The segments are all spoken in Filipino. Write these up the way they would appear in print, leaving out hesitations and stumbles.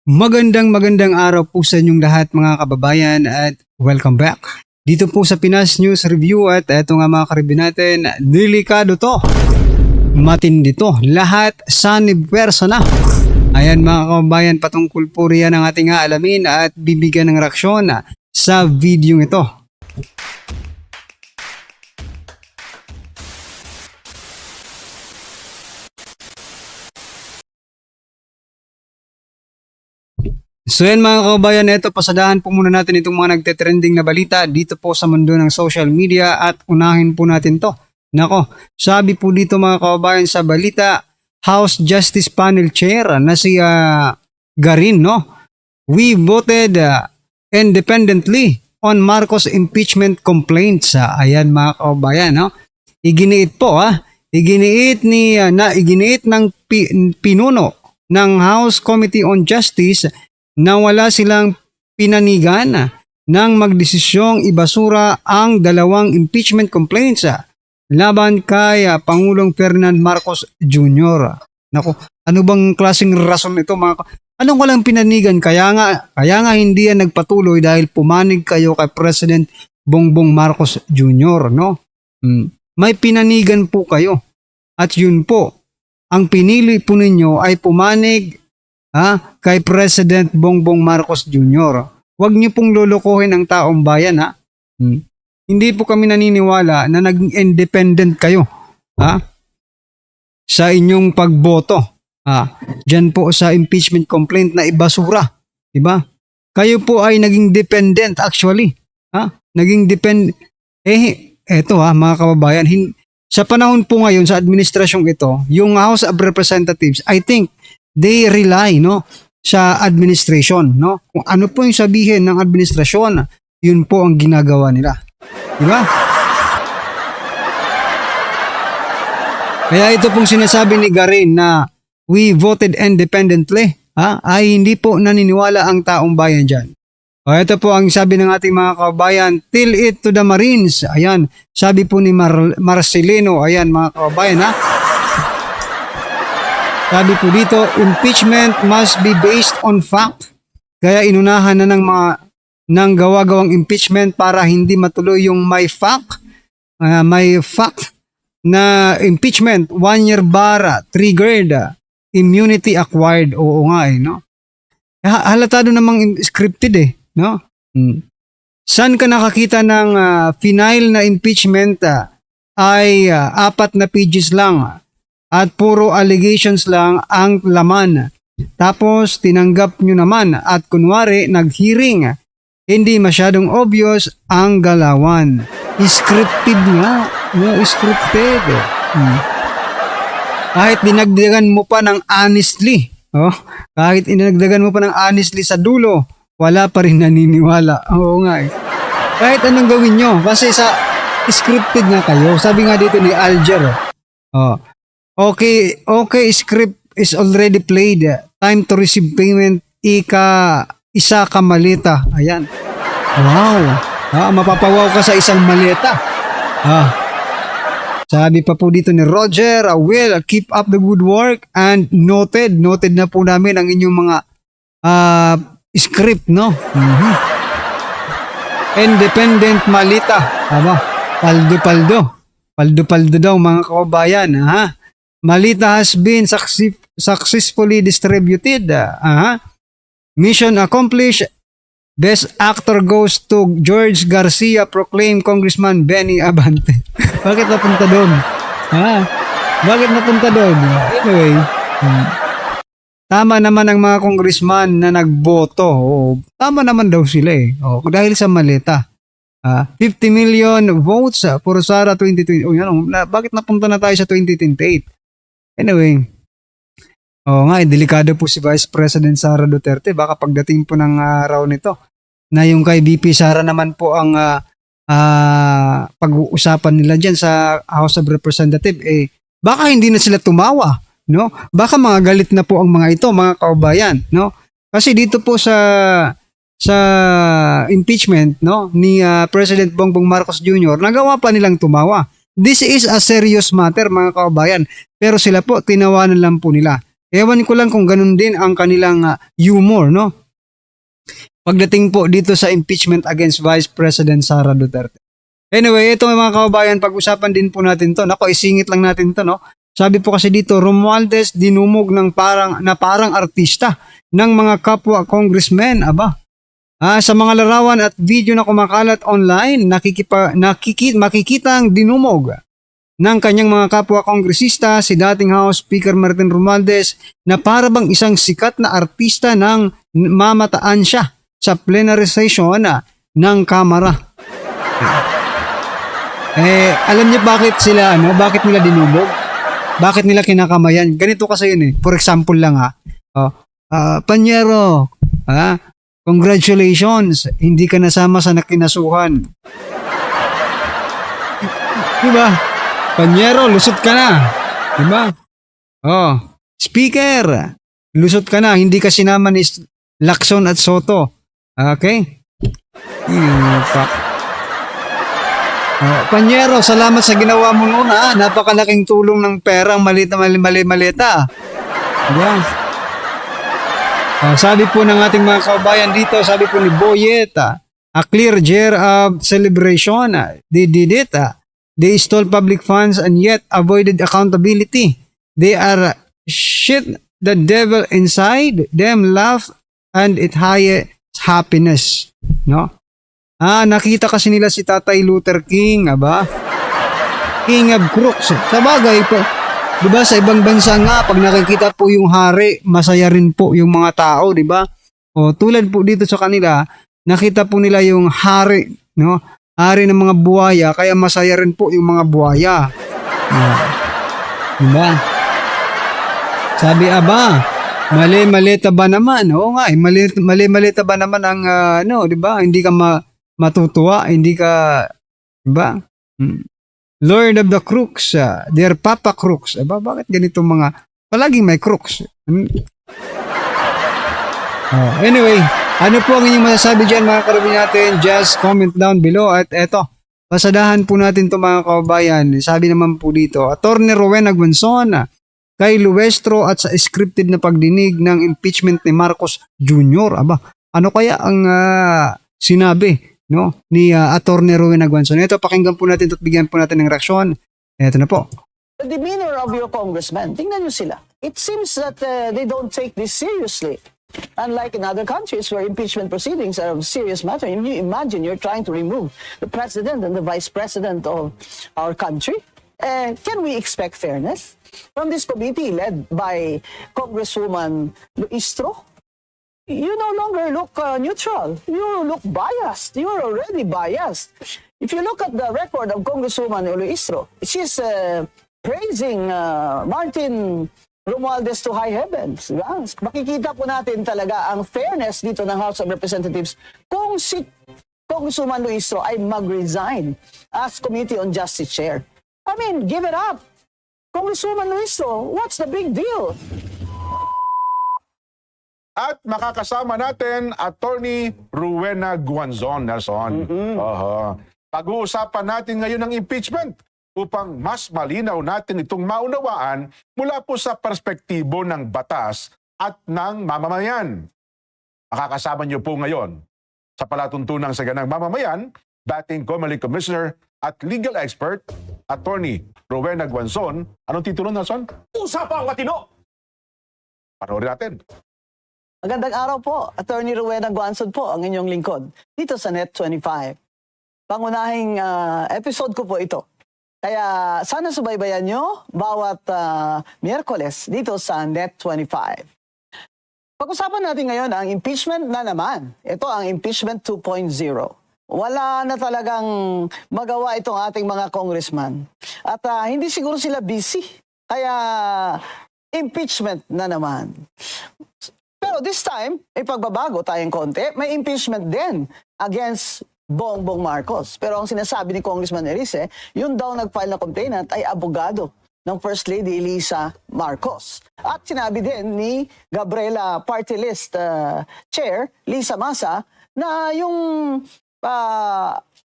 Magandang araw po sa inyong lahat mga kababayan at welcome back. Dito po sa Pinas News Review at eto nga mga karibin natin, delikado to. Matindi to. Lahat sanib pwersa na. Ayan mga kababayan, patungkol po riyan ang ating aalamin at bibigyan ng reaksyon sa video ito. So yan mga kababayan, ito pasadahan po muna natin itong mga nagte-trending na balita dito po sa mundo ng social media at unahin po natin to. Nako, sabi po dito mga kababayan sa balita, House Justice Panel Chair na si Garin, no? We voted independently on Marcos impeachment complaints. Ayan mga kababayan, no? Iginiit po iginiit ng pinuno ng House Committee on Justice na wala silang pinanigan nang magdesisyong ibasura ang dalawang impeachment complaints laban kay Pangulong Ferdinand Marcos Jr. Nako, ano bang klaseng rason ito mga anong walang pinanigan? Kaya nga hindi yan nagpatuloy dahil pumanig kayo kay President Bongbong Marcos Jr. no? May pinanigan po kayo. At yun po, ang pinili po ninyo ay pumanig kay President Bongbong Marcos Jr. Huwag niyo pong lolokohin ang taong bayan Hindi po kami naniniwala na naging independent kayo sa inyong pagboto. Diyan po sa impeachment complaint na ibasura, di ba? Kayo po ay naging dependent actually. Naging dependent eto mga kababayan, sa panahon po ngayon sa administrasyong ito, yung House of Representatives, I think they rely sa administration, no? Kung ano po yung sabihin ng administrasyon, yun po ang ginagawa nila. Di ba? Kaya ito pong sinasabi ni Garin na we voted independently, ay hindi po naniniwala ang taong bayan dyan. Ito po ang sabi ng ating mga kababayan, till it to the Marines. Ayan, sabi po ni Marcelino, ayan mga kababayan Sabi po dito, impeachment must be based on fact. Kaya inunahan na ng gawa-gawang impeachment para hindi matuloy yung may fact na impeachment 1 year bar triggered, immunity acquired. Oo nga no? Halatado namang scripted no? Saan ka nakakita ng final na impeachment ay 4 na pages lang at puro allegations lang ang laman. Tapos tinanggap nyo naman at kunwari nag-hearing. Hindi masyadong obvious ang galawan. Scripted nga. Scripted. Kahit dinagdagan mo pa ng honestly. Kahit dinagdagan mo pa ng honestly sa dulo, wala pa rin naniniwala. Oo nga Kahit anong gawin nyo. Kasi sa scripted nga kayo. Sabi nga dito ni Alger. Okay, script is already played. Time to receive payment. Isa ka maleta. Ayan. Wow. Mapapawaw ka sa isang maleta. Sabi pa po dito ni Roger, well, keep up the good work and noted na po namin ang inyong mga script, no? Independent maleta. Paldo daw mga kababayan, Malita has been successfully distributed. Mission accomplished. Best actor goes to George Garcia, proclaimed Congressman Benny Abante. Bakit napunta doon? Bakit napunta doon? Anyway, tama naman ang mga congressman na nagboto. Tama naman daw sila dahil sa maleta. 50 million votes for Sara 2020. Bakit napunta na tayo sa 2028? Anyway, delikado po si Vice President Sara Duterte. Baka pagdating po ng araw nito, na yung kay VP Sara naman po ang pag-uusapan nila dyan sa House of Representatives, baka hindi na sila tumawa, no? Baka mga galit na po ang mga ito, mga kababayan, no? Kasi dito po sa impeachment, no, ni President Bongbong Marcos Jr., nagawa pa nilang tumawa. This is a serious matter, mga kababayan. Pero sila po, tinawanan lang po nila. Ewan ko lang kung ganun din ang kanilang humor, no? Pagdating po dito sa impeachment against Vice President Sara Duterte. Anyway, ito mga kababayan, pag-usapan din po natin to. Nako, isingit lang natin to, no? Sabi po kasi dito, Romualdez dinumog ng parang artista ng mga kapwa congressmen. Aba, sa mga larawan at video na kumakalat online, makikita ang dinumog ng kanyang mga kapwa kongresista si dating House Speaker Martin Romualdez na para bang isang sikat na artista ng mamataan siya sa plenary session ng Kamara. Alam niyo bakit sila, bakit nila dinumog? Bakit nila kinakamayan? Ganito kasi yun eh. For example lang Panyero, congratulations, hindi ka nasama sa nakinasuhan. Diba? Panyero, lusot ka na. Diba? Speaker, lusot ka na, hindi ka sinama ni Lacson at Soto. Okay? Panyero, salamat sa ginawa mo noon napakalaking tulong ng perang malita. Diba? Sabi po ng ating mga kabayan dito, sabi po ni Boyet, a clear year of celebration. They did it. They stole public funds and yet avoided accountability. They are shit the devil inside them laugh and it highest happiness. No? Nakita kasi nila si Tatay Luther King, aba? King of crooks. Sa bagay po, diba sa ibang bansa nga, pag nakikita po yung hari, masaya rin po yung mga tao, diba? Tulad po dito sa kanila, nakita po nila yung hari, no? Hari ng mga buhaya, kaya masaya rin po yung mga buhaya. Diba? Sabi, mali-malita ba naman? Oo nga, mali-malita ba naman ang, diba? Hindi ka matutuwa, hindi ka, diba? Lord of the crooks, they're Papa Crooks. Bakit ganito palaging may crooks? Anyway, ano po ang inyong masasabi dyan mga karabin natin? Just comment down below. At eto, pasadahan po natin to mga kababayan. Sabi naman po dito, Attorney Rowena Guanzon, kay Luestro at sa scripted na pagdinig ng impeachment ni Marcos Jr. Ano kaya ang sinabi ni Attorney Rowena Guanzon? Ito, pakinggan po natin at bigyan po natin ng reaksyon. Ito na po. The demeanor of your congressmen, tingnan nyo sila. It seems that they don't take this seriously. Unlike in other countries where impeachment proceedings are a serious matter. You imagine you're trying to remove the president and the vice president of our country. Can we expect fairness from this committee led by Congresswoman Luistro? You no longer look neutral. You look biased. You're already biased. If you look at the record of Congresswoman Luistro, she's praising Martin Romualdez to high heavens. Makikita po natin talaga ang fairness dito ng House of Representatives kung si Congresswoman Luistro ay mag-resign as Committee on Justice Chair. I mean, give it up. Congresswoman Luistro, what's the big deal? At makakasama natin Attorney Rowena Guanzon, Nelson. Pag-uusapan natin ngayon ng impeachment upang mas malinaw natin itong maunawaan mula po sa perspektibo ng batas at ng mamamayan. Makakasama niyo po ngayon sa palatuntunang sa ganang mamamayan, dating Comelec Commissioner at legal expert, Attorney Rowena Guanzon. Anong titulo, Nelson? Usapang matino! Panoorin natin. Magandang araw po, Attorney Rowena Guanzon po, ang inyong lingkod, dito sa Net25. Pangunahing episode ko po ito. Kaya sana subaybayan nyo bawat Miyerkules dito sa Net25. Pag-usapan natin ngayon ang impeachment na naman. Ito ang impeachment 2.0. Wala na talagang magawa itong ating mga congressman. At hindi siguro sila busy. Kaya impeachment na naman. Pero this time, may pagbabago tayong konti. May impeachment din against Bongbong Marcos. Pero ang sinasabi ni Congressman Erice, yun daw nag-file na complainant ay abogado ng First Lady Elisa Marcos. At sinabi din ni Gabriela Party List Chair Lisa Masa na yung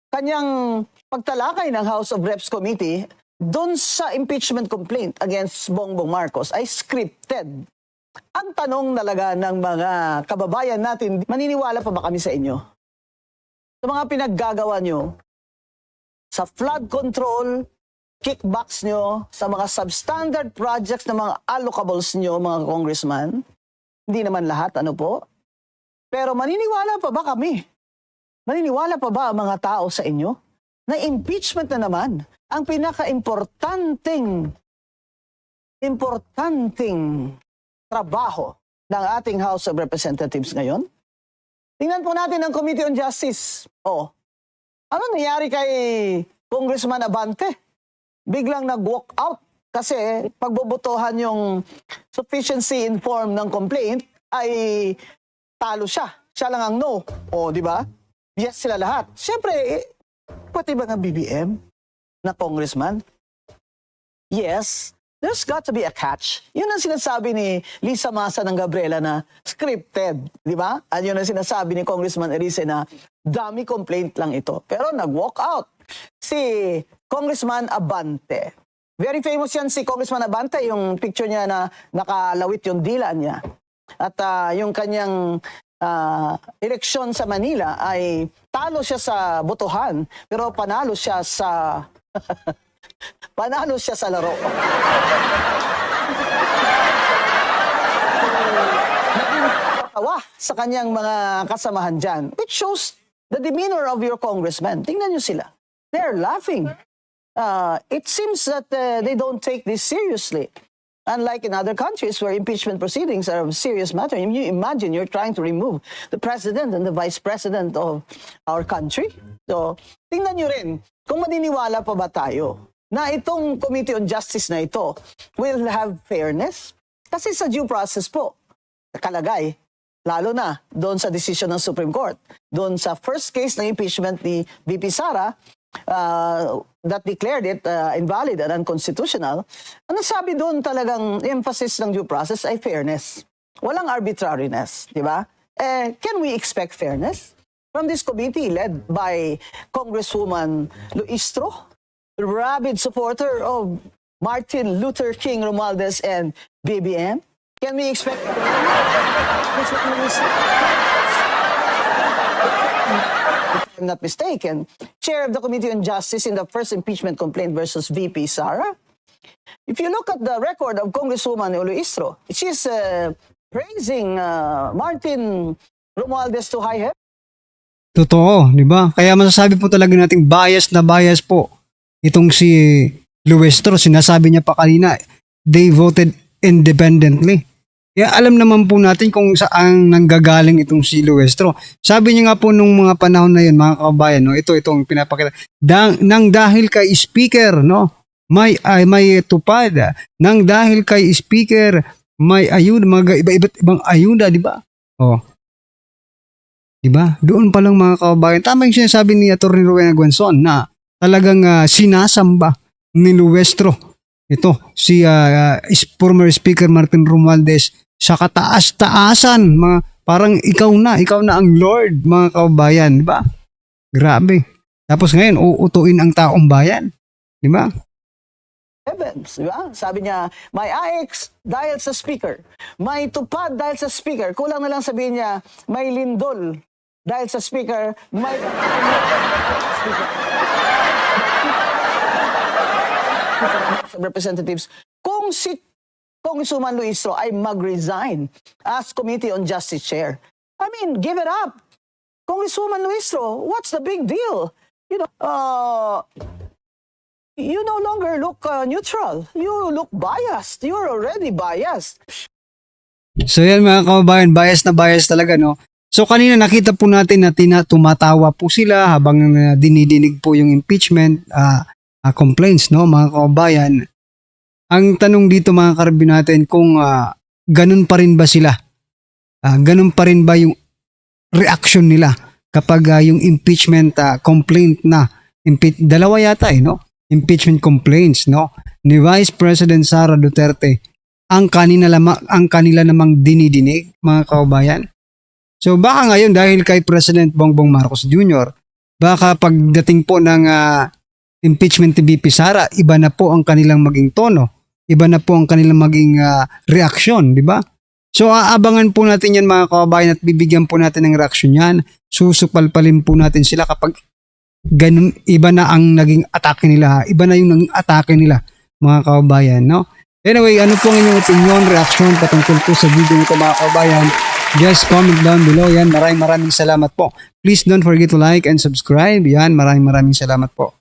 kanyang pagtalakay ng House of Reps Committee doon sa impeachment complaint against Bongbong Marcos ay scripted. Ang tanong talaga ng mga kababayan natin, maniniwala pa ba kami sa inyo? Sa mga pinaggagawa nyo, sa flood control, kickbacks nyo, sa mga substandard projects ng mga allocables nyo, mga congressman, hindi naman lahat, ano po? Pero maniniwala pa ba kami? Maniniwala pa ba ang mga tao sa inyo? Na impeachment na naman ang pinaka-importanting trabaho ng ating House of Representatives ngayon? Tingnan po natin ang Committee on Justice. Ano nangyari kay Congressman Abante? Biglang nag-walk out kasi pagbobotohan yung sufficiency in form ng complaint ay talo siya. Siya lang ang no. Di ba? Yes sila lahat. Siyempre, pati ba ng BBM na congressman? Yes, there's got to be a catch. Yun ang sinasabi ni Lisa Masa ng Gabriela na scripted, di ba? At yun ang sinasabi ni Congressman Erice na dummy complaint lang ito. Pero nag-walk out si Congressman Abante. Very famous yan si Congressman Abante, yung picture niya na nakalawit yung dila niya. At yung kanyang eleksyon sa Manila ay talo siya sa botohan, pero panalo siya sa panalo siya sa laro. Natawa sa kanyang mga kasamahan dyan, which shows the demeanor of your congressman. Tingnan nyo sila. They're laughing. It seems that they don't take this seriously. Unlike in other countries where impeachment proceedings are a serious matter. You imagine you're trying to remove the president and the vice president of our country. So, tingnan nyo rin kung maniniwala pa ba tayo na itong Committee on Justice na ito will have fairness. Kasi sa due process po, nakalagay, lalo na doon sa decision ng Supreme Court, doon sa first case ng impeachment ni VP Sara, that declared it invalid and unconstitutional, ang nasabi doon talagang emphasis ng due process ay fairness. Walang arbitrariness, di ba? Can we expect fairness from this committee led by Congresswoman Luistro, rabid supporter of Martin Luther King Romualdez and BBM? Can we expect if I'm not mistaken, chair of the Committee on Justice in the first impeachment complaint versus VP Sara? If you look at the record of Congresswoman Luistro, she's praising Martin Romualdez to high heaven. Totoo, di ba? Kaya masasabi po talaga nating bias na bias po itong si Luestro. Sinasabi niya pa kanina, they voted independently. Kaya alam naman po natin kung saan nanggagaling itong si Luestro. Sabi niya nga po nung mga panahon na yun, mga kababayan, no, itong pinapakita. Nang dahil kay speaker, no, may tupad. Nang dahil kay speaker, may ayuda, mga iba't ibang ayuda, di ba? Di ba? Doon pa lang mga kababayan. Tama yung sinasabi ni Atty. Rowena Guanzon na talagang sinasamba ni Luestro. Ito, si former Speaker Martin Romualdez sa kataas-taasan, parang ikaw na ang Lord, mga kababayan, di ba? Grabe. Tapos ngayon, uutuin ang taong bayan, di ba? Heavens, di ba? Sabi niya, may AX dahil sa speaker, may tupad dahil sa speaker, kulang na lang sabihin niya, may lindol dahil sa speaker, may representatives, kung si Congresswoman Luistro ay mag-resign as Committee on Justice Chair. I mean, give it up. Congresswoman Luistro, what's the big deal? You no longer look neutral. You look biased. You're already biased. So yan mga kababayan, bias na bias talaga, no? So kanina nakita po natin na tumatawa po sila habang dinidinig po yung impeachment complaints, no, mga kababayan. Ang tanong dito mga karabin natin kung ganun pa rin ba sila? Ganun pa rin ba yung reaction nila kapag yung impeachment complaint na dalawa yata no? Impeachment complaints, no, ni Vice President Sara Duterte ang kanila namang dinidinig, mga kababayan. So baka ngayon dahil kay President Bongbong Marcos Jr., baka pagdating po ng impeachment ni VP Sara, iba na po ang kanilang maging tono, iba na po ang kanilang maging reaksyon, di ba? So aabangan po natin yan mga kababayan at bibigyan po natin ng reaksyon yan. Susupalpalin po natin sila kapag ganun, iba na ang naging atake nila. Iba na yung naging atake nila mga kababayan, no? Anyway, ano po ang inyong opinion, reaksyon patungkol po sa video nito mga kababayan? Just comment down below yan. Maraming salamat po. Please don't forget to like and subscribe. Yan, maraming salamat po.